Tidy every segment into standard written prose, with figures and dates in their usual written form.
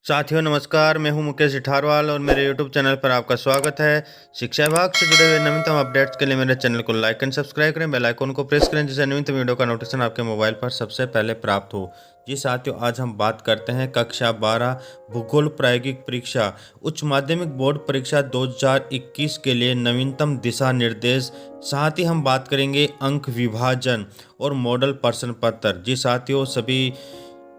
साथियों नमस्कार, मैं हूं मुकेश इठारवाल और मेरे यूट्यूब चैनल पर आपका स्वागत है। शिक्षा विभाग से जुड़े हुए नवीनतम अपडेट्स के लिए मेरे चैनल को लाइक एंड सब्सक्राइब करें, बेल आइकन को प्रेस करें जिससे नवीनतम वीडियो का नोटिफिकेशन आपके मोबाइल पर सबसे पहले प्राप्त हो। जी साथियों, आज हम बात करते हैं कक्षा 12 भूगोल प्रायोगिक परीक्षा उच्च माध्यमिक बोर्ड परीक्षा 2021 के लिए नवीनतम दिशा निर्देश। साथ ही हम बात करेंगे अंक विभाजन और मॉडल प्रश्न पत्र। जी साथियों, सभी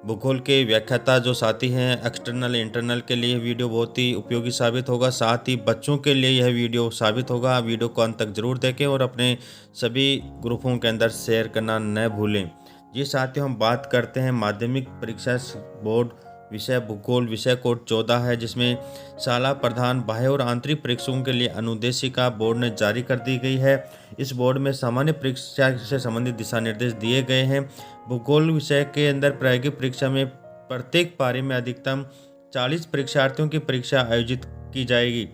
भूगोल के व्याख्याता जो साथी हैं एक्सटर्नल इंटरनल के लिए वीडियो बहुत ही उपयोगी साबित होगा। साथ ही बच्चों के लिए यह वीडियो साबित होगा। वीडियो को अंत तक जरूर देखें और अपने सभी ग्रुपों के अंदर शेयर करना न भूलें। जी साथियों, हम बात करते हैं माध्यमिक परीक्षा बोर्ड विषय भूगोल विषय कोड 14 है, जिसमें शाला प्रधान बाह्य और आंतरिक परीक्षकों के लिए अनुदेशिका बोर्ड ने जारी कर दी गई है। इस बोर्ड में सामान्य परीक्षा से संबंधित दिशा निर्देश दिए गए हैं। भूगोल विषय के अंदर प्रायोगिक परीक्षा में प्रत्येक पारी में अधिकतम 40 परीक्षार्थियों की परीक्षा आयोजित की जाएगी।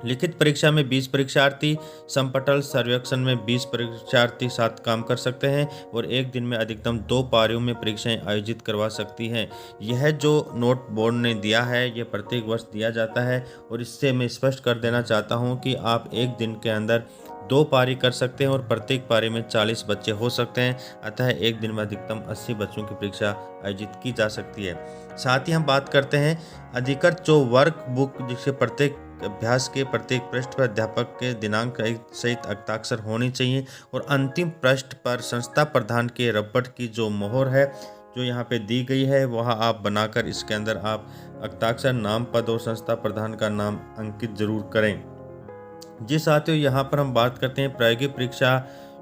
लिखित परीक्षा में 20 परीक्षार्थी, समपटल सर्वेक्षण में 20 परीक्षार्थी साथ काम कर सकते हैं और एक दिन में अधिकतम 2 पारियों में परीक्षाएं आयोजित करवा सकती हैं। यह जो नोट बोर्ड ने दिया है यह प्रत्येक वर्ष दिया जाता है और इससे मैं स्पष्ट कर देना चाहता हूं कि आप एक दिन के अंदर 2 पारी कर सकते हैं और प्रत्येक पारी में 40 बच्चे हो सकते हैं। अतः एक दिन में अधिकतम 80 बच्चों की परीक्षा आयोजित की जा सकती है। साथ ही हम बात करते हैं अधिकृत जो वर्क बुक, जिससे प्रत्येक अभ्यास के प्रत्येक पृष्ठ पर अध्यापक के दिनांक सहित हस्ताक्षर होनी चाहिए और अंतिम पृष्ठ पर संस्था प्रधान के रबड़ की जो मोहर है जो यहाँ पे दी गई है वह आप बनाकर इसके अंदर आप हस्ताक्षर, नाम, पद और संस्था प्रधान का नाम अंकित जरूर करें। जी साथियों, यहाँ पर हम बात करते हैं प्रायोगिक परीक्षा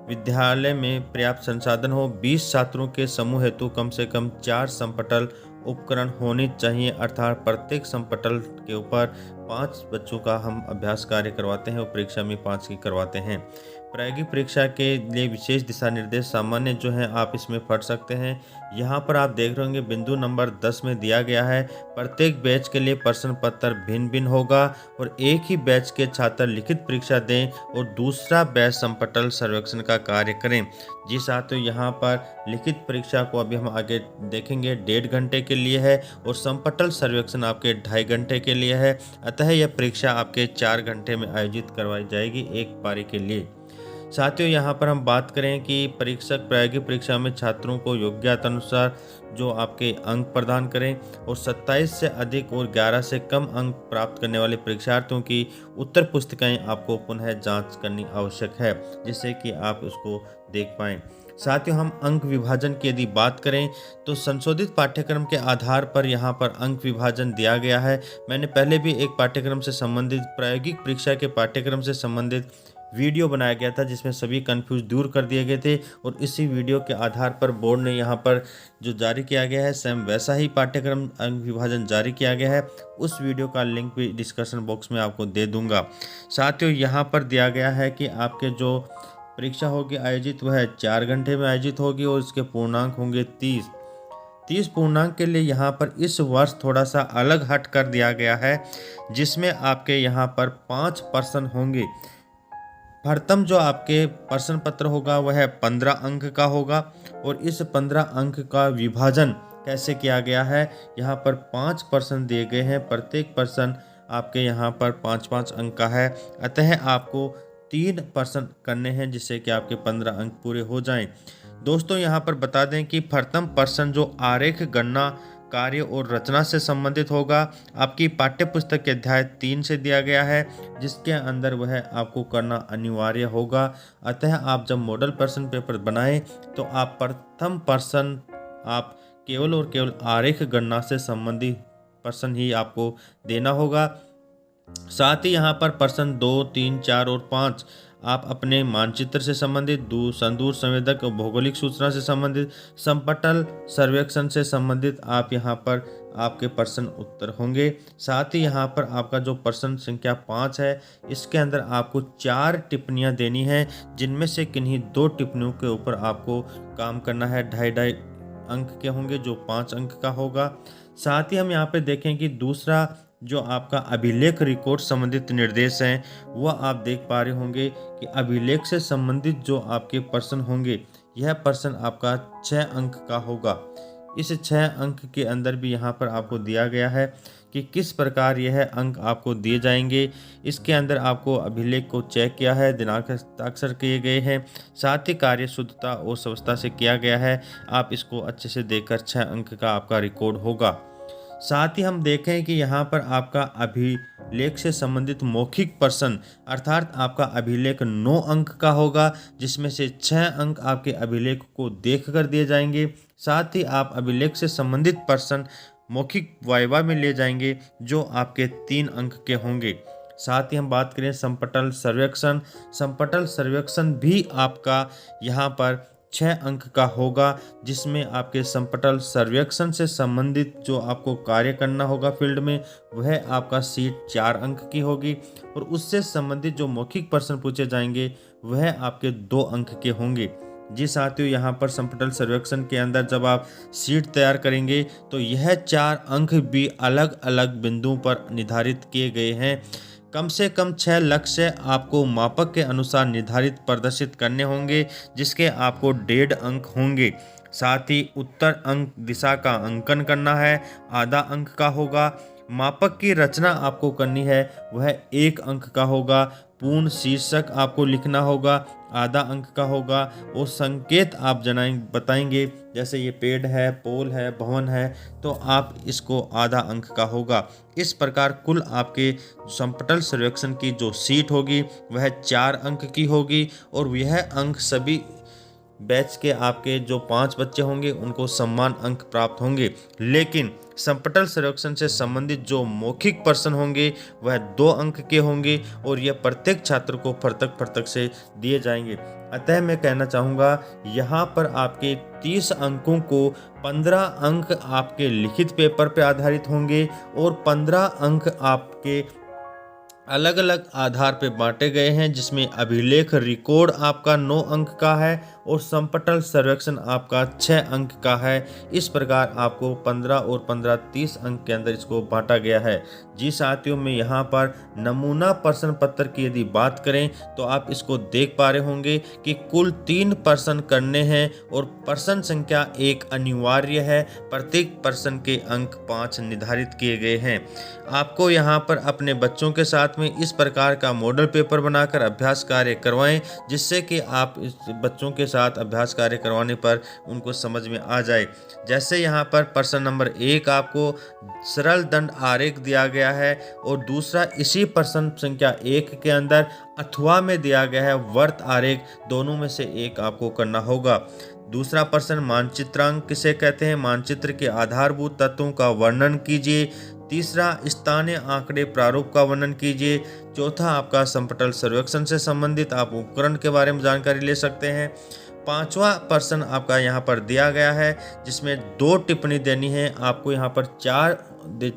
विद्यालय में पर्याप्त संसाधन हो। 20 छात्रों के समूह हेतु कम से कम 4 समपटल उपकरण होनी चाहिए, अर्थात प्रत्येक समपटल के ऊपर 5 बच्चों का हम अभ्यास कार्य करवाते हैं और परीक्षा में 5 की करवाते हैं। प्रायोगिक परीक्षा के लिए विशेष दिशा निर्देश सामान्य जो हैं आप इसमें पढ़ सकते हैं। यहाँ पर आप देख रहे होंगे बिंदु नंबर 10 में दिया गया है प्रत्येक बैच के लिए प्रश्न पत्र भिन्न भिन्न होगा और एक ही बैच के छात्र लिखित परीक्षा दें और दूसरा बैच समपटल सर्वेक्षण का कार्य करें। जी साथियों, यहाँ पर लिखित परीक्षा को अभी हम आगे देखेंगे 1.5 घंटे के लिए है और समपटल सर्वेक्षण आपके 2.5 घंटे के लिए है। अतः यह परीक्षा आपके 4 घंटे में आयोजित करवाई जाएगी एक पारी के लिए। साथियों, यहाँ पर हम बात करें कि परीक्षक प्रायोगिक परीक्षा में छात्रों को योग्यता अनुसार जो आपके अंक प्रदान करें और 27 से अधिक और 11 से कम अंक प्राप्त करने वाले परीक्षार्थियों की उत्तर पुस्तिकाएं आपको पुनः जांच करनी आवश्यक है, जिससे कि आप उसको देख पाएं। साथियों, हम अंक विभाजन की यदि बात करें तो संशोधित पाठ्यक्रम के आधार पर यहाँ पर अंक विभाजन दिया गया है। मैंने पहले भी एक पाठ्यक्रम से संबंधित प्रायोगिक परीक्षा के पाठ्यक्रम से संबंधित वीडियो बनाया गया था जिसमें सभी कंफ्यूज दूर कर दिए गए थे और इसी वीडियो के आधार पर बोर्ड ने यहाँ पर जो जारी किया गया है सेम वैसा ही पाठ्यक्रम अंक विभाजन जारी किया गया है। उस वीडियो का लिंक भी डिस्कशन बॉक्स में आपको दे दूंगा। साथियों, यहाँ पर दिया गया है कि आपके जो परीक्षा होगी आयोजित वह 4 घंटे में आयोजित होगी और इसके पूर्णांक होंगे 30 पूर्णांक के लिए यहाँ पर इस वर्ष थोड़ा सा अलग हट कर दिया गया है, जिसमें आपके यहाँ पर 5 प्रश्न होंगे। प्रथम जो आपके प्रश्न पत्र होगा वह 15 अंक का होगा और इस 15 अंक का विभाजन कैसे किया गया है, यहाँ पर 5 प्रश्न दिए गए हैं। प्रत्येक प्रश्न आपके यहाँ पर 5-5 अंक का है। अतः आपको 3 प्रश्न करने हैं जिससे कि आपके 15 अंक पूरे हो जाएं। दोस्तों, यहाँ पर बता दें कि प्रथम प्रश्न जो आरेख गणना कार्य और रचना से संबंधित होगा आपकी पाठ्य पुस्तक के अध्याय 3 से दिया गया है, जिसके अंदर वह आपको करना अनिवार्य होगा। अतः आप जब मॉडल प्रश्न पेपर बनाएं तो आप प्रथम प्रश्न आप केवल और केवल आरेख गणना से संबंधित प्रश्न ही आपको देना होगा। साथ ही यहाँ पर प्रश्न 2, 3, 4 और 5 आप अपने मानचित्र से संबंधित, संदूर संवेदक और भौगोलिक सूचना से संबंधित, समपटल सर्वेक्षण से संबंधित आप यहाँ पर आपके प्रश्न उत्तर होंगे। साथ ही यहाँ पर आपका जो प्रश्न संख्या 5 है इसके अंदर आपको 4 टिप्पणियाँ देनी है, जिनमें से किन्हीं 2 टिप्पणियों के ऊपर आपको काम करना है। 2.5 अंक के होंगे जो 5 अंक का होगा। साथ ही हम यहाँ पे देखें कि दूसरा जो आपका अभिलेख रिकॉर्ड संबंधित निर्देश हैं वह आप देख पा रहे होंगे कि अभिलेख से संबंधित जो आपके प्रश्न होंगे यह प्रश्न आपका 6 अंक का होगा। इस 6 अंक के अंदर भी यहाँ पर आपको दिया गया है कि किस प्रकार यह अंक आपको दिए जाएंगे। इसके अंदर आपको अभिलेख को चेक किया है, दिनांक हस्ताक्षर किए गए हैं, साथ ही कार्य शुद्धता और स्वच्छता से किया गया है। आप इसको अच्छे से देखकर 6 अंक का आपका रिकॉर्ड होगा। साथ ही हम देखें कि यहाँ पर आपका अभिलेख से संबंधित मौखिक प्रश्न अर्थात आपका अभिलेख 9 अंक का होगा, जिसमें से 6 अंक आपके अभिलेख को देखकर दिए जाएंगे। साथ ही आप अभिलेख से संबंधित प्रश्न मौखिक वाइवा में ले जाएंगे जो आपके 3 अंक के होंगे। साथ ही हम बात करें संपटल सर्वेक्षण, संपटल सर्वेक्षण भी आपका यहाँ पर 6 अंक का होगा, जिसमें आपके संपटल सर्वेक्षण से संबंधित जो आपको कार्य करना होगा फील्ड में वह आपका सीट 4 अंक की होगी और उससे संबंधित जो मौखिक प्रश्न पूछे जाएंगे वह आपके 2 अंक के होंगे। जी साथियों, यहाँ पर संपटल सर्वेक्षण के अंदर जब आप सीट तैयार करेंगे तो यह 4 अंक भी अलग अलग बिंदुओं पर निर्धारित किए गए हैं। कम से कम 6 लक्ष्य आपको मापक के अनुसार निर्धारित प्रदर्शित करने होंगे, जिसके आपको 1.5 अंक होंगे। साथ ही उत्तर अंक दिशा का अंकन करना है, आधा अंक का होगा। मापक की रचना आपको करनी है, वह 1 अंक का होगा। पूर्ण शीर्षक आपको लिखना होगा, आधा अंक का होगा। और संकेत आप बताएंगे, जैसे ये पेड़ है, पोल है, भवन है, तो आप इसको आधा अंक का होगा। इस प्रकार कुल आपके संपटल सर्वेक्षण की जो सीट होगी वह 4 अंक की होगी और यह अंक सभी बैच के आपके जो 5 बच्चे होंगे उनको सम्मान अंक प्राप्त होंगे। लेकिन संपटल सर्वेक्षण से संबंधित जो मौखिक प्रश्न होंगे वह 2 अंक के होंगे और यह प्रत्येक छात्र को पृथक पृथक से दिए जाएंगे। अतः मैं कहना चाहूँगा यहाँ पर आपके 30 अंकों को 15 अंक आपके लिखित पेपर पर आधारित होंगे और 15 अंक आपके अलग अलग आधार पर बांटे गए हैं, जिसमें अभिलेख रिकॉर्ड आपका 9 अंक का है और संपटल सर्वेक्षण आपका 6 अंक का है। इस प्रकार आपको 15 और 15 30 अंक के अंदर इसको बांटा गया है। जी साथियों, में यहाँ पर नमूना प्रश्न पत्र की यदि बात करें तो आप इसको देख पा रहे होंगे कि कुल 3 प्रश्न करने हैं और प्रश्न संख्या 1 अनिवार्य है। प्रत्येक प्रश्न के अंक 5 निर्धारित किए गए हैं। आपको यहाँ पर अपने बच्चों के साथ में इस प्रकार का मॉडल पेपर बनाकर अभ्यास कार्य करवाएं, जिससे कि आप इस बच्चों के साथ अभ्यास कार्य करवाने पर उनको समझ में आ जाए। जैसे यहाँ पर प्रश्न नंबर 1 आपको सरल दंड आरेख दिया गया है और दूसरा इसी प्रश्न संख्या 1 के अंदर अथवा में दिया गया है वर्त आरेख। दोनों में से एक आपको करना होगा। दूसरा प्रश्न मानचित्रांक किसे कहते हैं, मानचित्र के आधारभूत तत्वों का वर्णन कीजिए। तीसरा स्थानीय आंकड़े प्रारूप का वर्णन कीजिए। चौथा आपका संपटल सर्वेक्षण से संबंधित आप उपकरण के बारे में जानकारी ले सकते हैं। 5वां प्रश्न आपका यहाँ पर दिया गया है, जिसमें 2 टिप्पणी देनी है। आपको यहाँ पर 4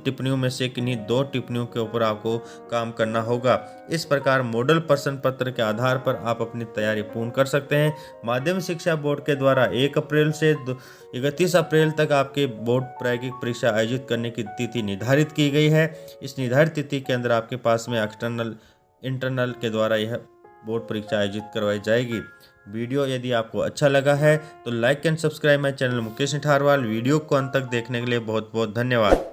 टिप्पणियों में से किन्हीं 2 टिप्पणियों के ऊपर आपको काम करना होगा। इस प्रकार मॉडल प्रश्न पत्र के आधार पर आप अपनी तैयारी पूर्ण कर सकते हैं। माध्यमिक शिक्षा बोर्ड के द्वारा 1 अप्रैल से 31 अप्रैल तक आपके बोर्ड प्रायोगिक परीक्षा आयोजित करने की तिथि निर्धारित की गई है। इस निर्धारित तिथि के अंदर आपके पास में एक्सटर्नल इंटरनल के द्वारा यह बोर्ड परीक्षा आयोजित करवाई जाएगी। वीडियो यदि आपको अच्छा लगा है तो like and subscribe my channel Mukesh Nitharwal. Video को अंत तक देखने के लिए बहुत बहुत धन्यवाद।